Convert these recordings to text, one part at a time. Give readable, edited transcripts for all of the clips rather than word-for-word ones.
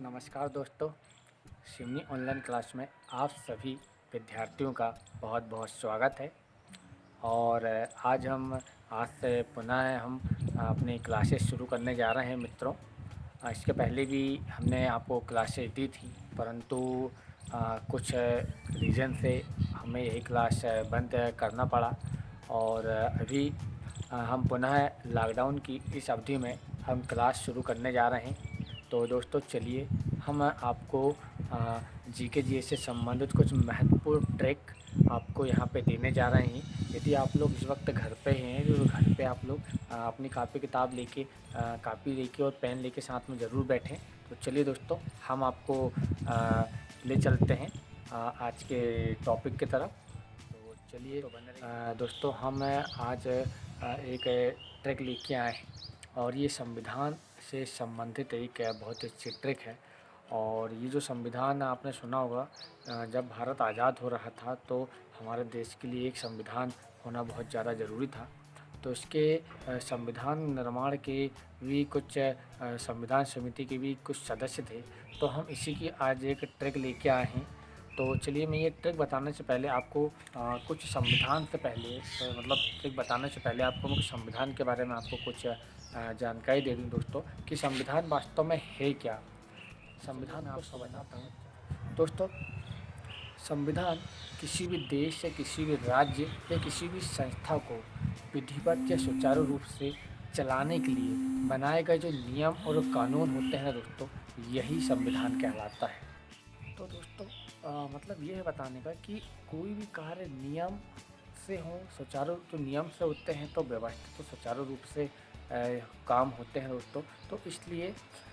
नमस्कार दोस्तों, Seoni online class में आप सभी विद्यार्थियों का बहुत बहुत स्वागत है। और आज से पुनः हम अपनी क्लासेस शुरू करने जा रहे हैं मित्रों। इसके पहले भी हमने आपको क्लासेस दी थी, परंतु कुछ रीज़न से हमें यही क्लास बंद करना पड़ा। और अभी हम पुनः लॉकडाउन की इस अवधि में हम क्लास शुरू करने जा रहे हैं। तो दोस्तों चलिए हम आपको जीके जीएस से संबंधित कुछ महत्वपूर्ण ट्रिक आपको यहाँ पे देने जा रहे हैं। यदि आप लोग इस वक्त घर पे हैं तो घर पे आप लोग अपनी कापी लेके और पेन लेके साथ में ज़रूर बैठें। तो चलिए दोस्तों हम आपको ले चलते हैं आज के टॉपिक की तरफ। तो चलिए दोस्तों हम आज एक ट्रिक लेके आए हैं और ये संविधान से संबंधित एक बहुत अच्छी ट्रिक है। और ये जो संविधान आपने सुना होगा, जब भारत आज़ाद हो रहा था तो हमारे देश के लिए एक संविधान होना बहुत ज़्यादा ज़रूरी था। तो इसके संविधान निर्माण के भी कुछ संविधान समिति के भी कुछ सदस्य थे। तो हम इसी की आज एक ट्रिक लेके आए हैं। तो चलिए मैं ये ट्रिक बताने से पहले आपको कुछ संविधान से पहले मतलब ट्रिक बताने से पहले आपको मैं कुछ संविधान के बारे में आपको कुछ जानकारी दे दूं दोस्तों कि संविधान वास्तव में है क्या। संविधान आपको बताता हूँ दोस्तों। संविधान किसी भी देश या किसी भी राज्य या किसी भी संस्था को विधिवत या सुचारू रूप से चलाने के लिए बनाए गए जो नियम और कानून होते हैं दोस्तों, यही संविधान कहलाता है। तो दोस्तों मतलब ये है बताने का कि कोई भी कार्य नियम से हो, सुचारू जो नियम से होते हैं तो व्यवस्थित तो सुचारू रूप से काम होते हैं दोस्तों। तो इसलिए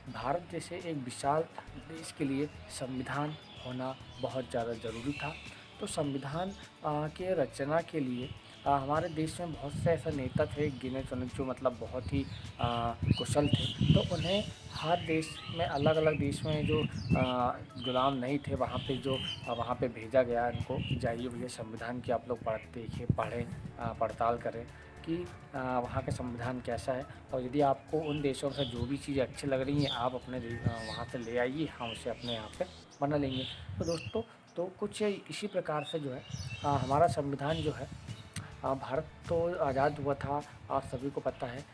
भारत जैसे एक विशाल देश के लिए संविधान होना बहुत ज़्यादा ज़रूरी था। तो संविधान के रचना के लिए हमारे देश में बहुत से ऐसे नेता थे गिने चुने जो मतलब बहुत ही कुशल थे। तो उन्हें हर देश में अलग अलग देश में जो गुलाम नहीं थे वहाँ पे भेजा गया इनको, जाइए भैया संविधान की आप लोग देखिए पढ़ें, पड़ताल करें कि वहाँ का संविधान कैसा है। और यदि आपको उन देशों से जो भी चीज़ें अच्छी लग रही हैं आप अपने वहाँ से ले आइए, हम उसे अपने यहाँ पे बना लेंगे। तो दोस्तों तो कुछ इसी प्रकार से जो है हमारा संविधान जो है, भारत तो आज़ाद हुआ था आप सभी को पता है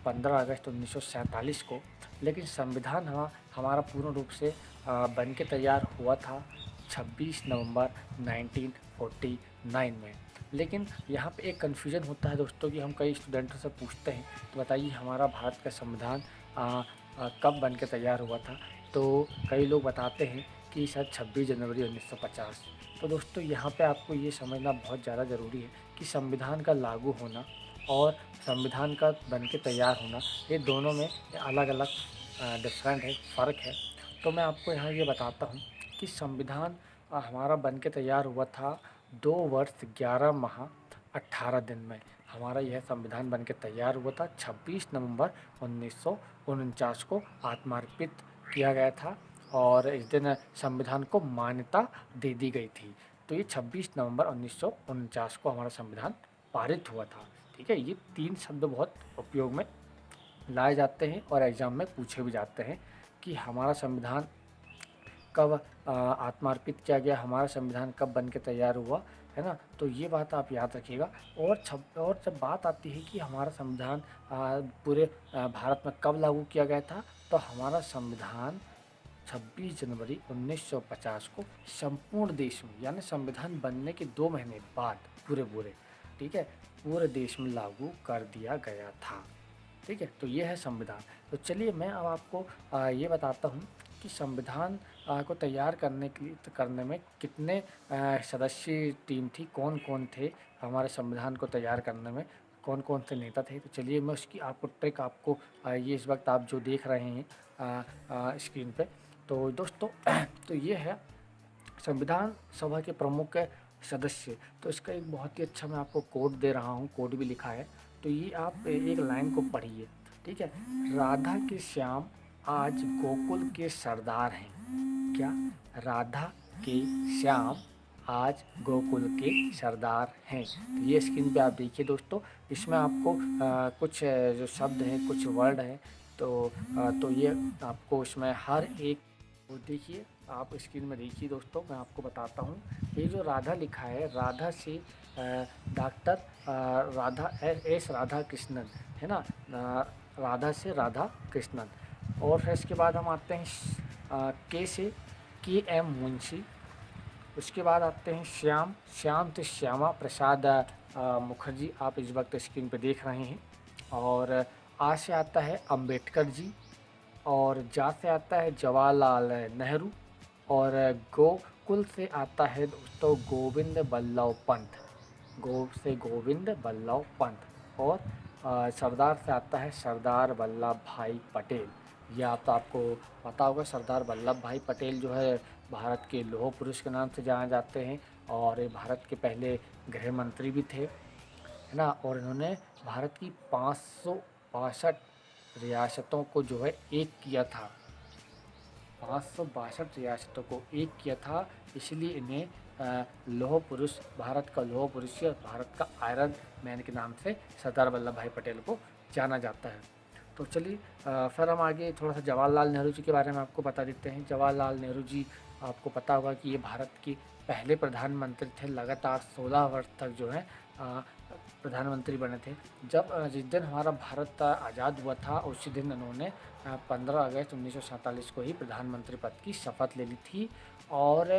15 अगस्त 1947 को। लेकिन संविधान हमारा पूर्ण रूप से बन के तैयार हुआ था 26 नवंबर 1949 में। लेकिन यहाँ पे एक कन्फ्यूजन होता है दोस्तों कि हम कई स्टूडेंटों से पूछते हैं तो बताइए हमारा भारत का संविधान कब बन के तैयार हुआ था। तो कई लोग बताते हैं कि शायद 26 जनवरी 1950। तो दोस्तों यहाँ पे आपको ये समझना बहुत ज़्यादा ज़रूरी है कि संविधान का लागू होना और संविधान का बन के तैयार होना, ये दोनों में अलग अलग डिफरेंट है, फ़र्क है। तो मैं आपको यहाँ ये बताता हूँ कि संविधान हमारा बन के तैयार हुआ था 2 वर्ष 11 माह 18 दिन में। हमारा यह संविधान बन के तैयार हुआ था 26 नवंबर 1949 को आत्मार्पित किया गया था और इस दिन संविधान को मान्यता दे दी गई थी। तो ये 26 नवंबर 1949 को हमारा संविधान पारित हुआ था। ठीक है, ये 3 शब्द बहुत उपयोग में लाए जाते हैं और एग्ज़ाम में पूछे भी जाते हैं कि हमारा संविधान कब आत्मार्पित किया गया, हमारा संविधान कब बन के तैयार हुआ, है ना। तो ये बात आप याद रखिएगा। और जब बात आती है कि हमारा संविधान पूरे भारत में कब लागू किया गया था, तो हमारा संविधान 26 जनवरी 1950 को संपूर्ण देश में, यानी संविधान बनने के 2 महीने बाद पूरे ठीक है, पूरे देश में लागू कर दिया गया था। ठीक है, तो ये है संविधान। तो चलिए मैं अब आपको ये बताता हूँ कि संविधान को तैयार करने में कितने सदस्य टीम थी, कौन कौन थे हमारे संविधान को तैयार करने में, कौन कौन से नेता थे। तो चलिए मैं उसकी आपको ट्रिक आपको ये इस वक्त आप जो देख रहे हैं स्क्रीन पे, तो दोस्तों तो ये है संविधान सभा के प्रमुख सदस्य। तो इसका एक बहुत ही अच्छा मैं आपको कोड दे रहा हूँ, कोड भी लिखा है। तो ये आप एक लाइन को पढ़िए, ठीक है। राधा के श्याम आज गोकुल के सरदार हैं। क्या? राधा के श्याम आज गोकुल के सरदार हैं। तो ये स्क्रीन पे आप देखिए दोस्तों, इसमें आपको कुछ जो शब्द हैं, कुछ वर्ड हैं, तो ये आपको इसमें हर एक वो देखिए, आप स्क्रीन में देखिए दोस्तों, मैं आपको बताता हूँ। ये जो राधा लिखा है, राधा से डॉक्टर राधा एस राधा कृष्णन है ना, राधा से राधा कृष्णन। और फिर इसके बाद हम आते हैं के से के एम मुंशी। उसके बाद आते हैं श्याम, श्याम तो श्यामा प्रसाद मुखर्जी, आप इस वक्त स्क्रीन पे देख रहे हैं। और आ से आता है अंबेडकर जी। और जा से आता है जवाहरलाल नेहरू। और गोकुल से आता है दोस्तों गोविंद बल्लभ पंत, गो से गोविंद बल्लभ पंत। और सरदार से आता है सरदार वल्लभ भाई पटेल। ये आपको पता होगा, सरदार वल्लभ भाई पटेल जो है भारत के लौह पुरुष के नाम से जाने जाते हैं। और ये भारत के पहले गृह मंत्री भी थे, है ना। और इन्होंने भारत की 562 रियासतों को जो है एक किया था, 562 रियासतों को एक किया था। इसलिए इन्हें लौह पुरुष, भारत का लौह पुरुष या भारत का आयरन मैन के नाम से सरदार वल्लभ भाई पटेल को जाना जाता है। तो चलिए फिर हम आगे थोड़ा सा जवाहरलाल नेहरू जी के बारे में आपको बता देते हैं। जवाहरलाल नेहरू जी, आपको पता होगा कि ये भारत के पहले प्रधानमंत्री थे। लगातार 16 वर्ष तक जो है प्रधानमंत्री बने थे। जब जिस दिन हमारा भारत आज़ाद हुआ था, उसी दिन उन्होंने 15 अगस्त 1947 को ही प्रधानमंत्री पद की शपथ ले ली थी। और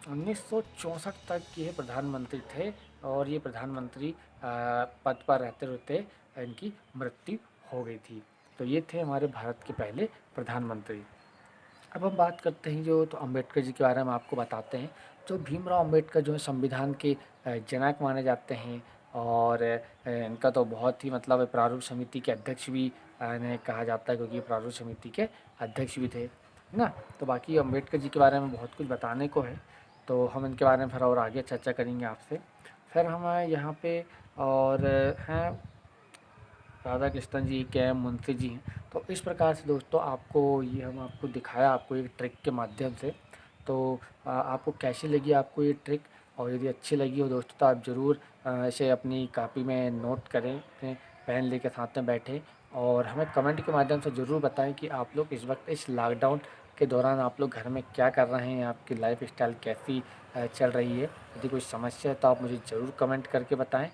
1964 तक ये प्रधानमंत्री थे। और ये प्रधानमंत्री पद पर रहते रहते इनकी मृत्यु हो गई थी। तो ये थे हमारे भारत के पहले प्रधानमंत्री। अब हम बात करते हैं जो तो अम्बेडकर जी के बारे में आपको बताते हैं। जो भीमराव अम्बेडकर जो है संविधान के जनक माने जाते हैं। और इनका तो बहुत ही मतलब प्रारूप समिति के अध्यक्ष भी इन्हें कहा जाता है, क्योंकि प्रारूप समिति के अध्यक्ष भी थे, है ना। तो बाकी अम्बेडकर जी के बारे में बहुत कुछ बताने को है, तो हम इनके बारे में फिर और आगे चर्चा करेंगे आपसे। फिर हम यहाँ पे और हैं राधा कृष्णन जी, के एम मुंशी जी हैं। तो इस प्रकार से दोस्तों आपको ये हम आपको दिखाया, आपको एक ट्रिक के माध्यम से। तो आपको कैसी लगी आपको ये ट्रिक, और यदि अच्छी लगी हो दोस्तों तो आप ज़रूर इसे अपनी कॉपी में नोट करें, अपने पेन लेकर साथ में बैठें। और हमें कमेंट के माध्यम से ज़रूर बताएं कि आप लोग इस वक्त इस लॉकडाउन के दौरान आप लोग घर में क्या कर रहे हैं, आपकी लाइफ स्टाइल कैसी चल रही है। यदि कोई समस्या है तो आप मुझे ज़रूर कमेंट करके बताएं,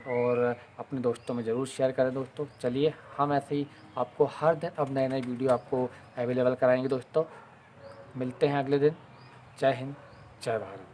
और अपने दोस्तों में ज़रूर शेयर करें दोस्तों। चलिए, हम ऐसे ही आपको हर दिन अब नए नए वीडियो आपको अवेलेबल कराएंगे दोस्तों। मिलते हैं अगले दिन। जय हिंद, जय भारत।